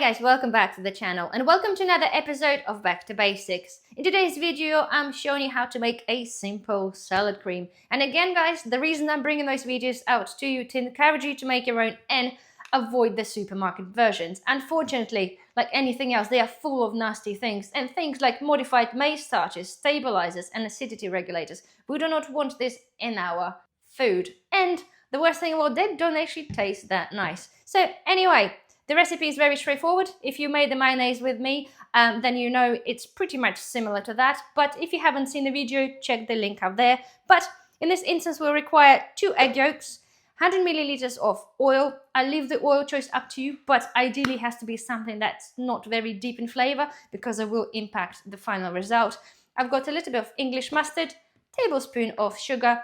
guys, welcome back to the channel and welcome to another episode of Back to Basics. In today's video, I'm showing you how to make a simple salad cream. And again guys, the reason I'm bringing those videos out to you to encourage you to make your own and avoid the supermarket versions. Unfortunately, like anything else, they are full of nasty things and things like modified maize starches, stabilizers and acidity regulators. We do not want this in our food. And the worst thing about they don't actually taste that nice. So anyway, the recipe is very straightforward. If you made the mayonnaise with me, then you know it's pretty much similar to that. But if you haven't seen the video, check the link out there. But in this instance, we'll require 2 egg yolks, 100 milliliters of oil. I leave the oil choice up to you, but ideally it has to be something that's not very deep in flavor because it will impact the final result. I've got a little bit of English mustard, tablespoon of sugar,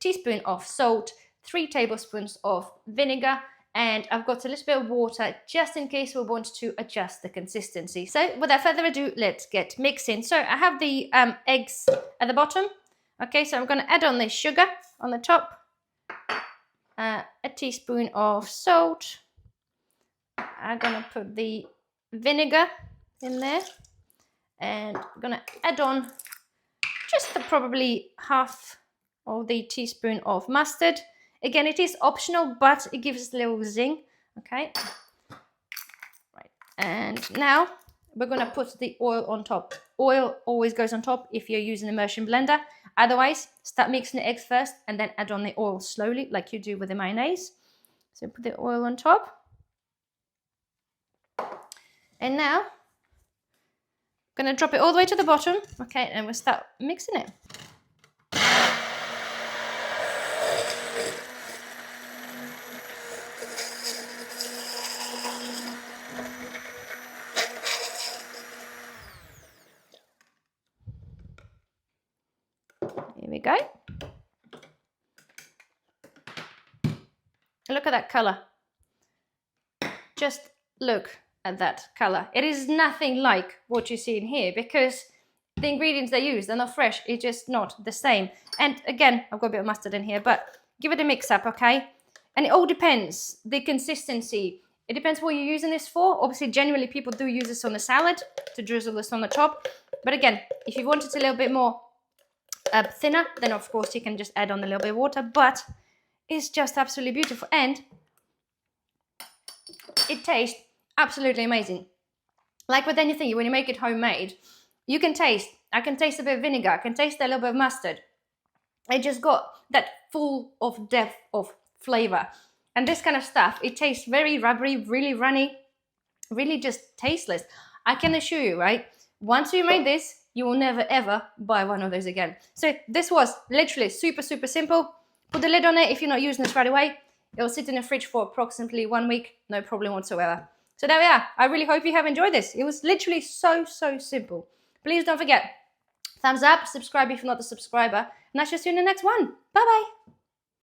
teaspoon of salt, 3 tablespoons of vinegar, and I've got a little bit of water just in case we want to adjust the consistency. So without further ado, let's get mixing. So I have the eggs at the bottom. Okay, so I'm going to add on the sugar on the top, a teaspoon of salt. I'm going to put the vinegar in there, and I'm going to add on just probably half of the teaspoon of mustard. Again, it is optional, but it gives us a little zing, okay? Right, and now we're going to put the oil on top. Oil always goes on top if you're using an immersion blender. Otherwise, start mixing the eggs first and then add on the oil slowly, like you do with the mayonnaise. So put the oil on top. And now, I'm going to drop it all the way to the bottom, okay? And we'll start mixing it. Here we go. Look at that color. Just look at that color. It is nothing like what you see in here because the ingredients they use, they're not fresh. It's just not the same. And again, I've got a bit of mustard in here, but give it a mix up, okay? And it all depends, the consistency. It depends what you're using this for. Obviously, generally people do use this on the salad to drizzle this on the top. But again, if you want it a little bit more thinner, then of course you can just add on a little bit of water, but it's just absolutely beautiful and it tastes absolutely amazing. Like with anything, when you make it homemade, you can taste, I can taste a bit of vinegar, I can taste a little bit of mustard. It just got that full of depth of flavor. And this kind of stuff, it tastes very rubbery, really runny, really just tasteless. I can assure you, right? Once you made this, you will never ever buy one of those again. So this was literally super simple. Put the lid on it if you're not using this right away. It will sit in the fridge for approximately 1 week, no problem whatsoever. So there we are. I really hope you have enjoyed this. It was literally so simple. Please don't forget, thumbs up, subscribe if you're not a subscriber, and I shall see you in the next one. Bye bye.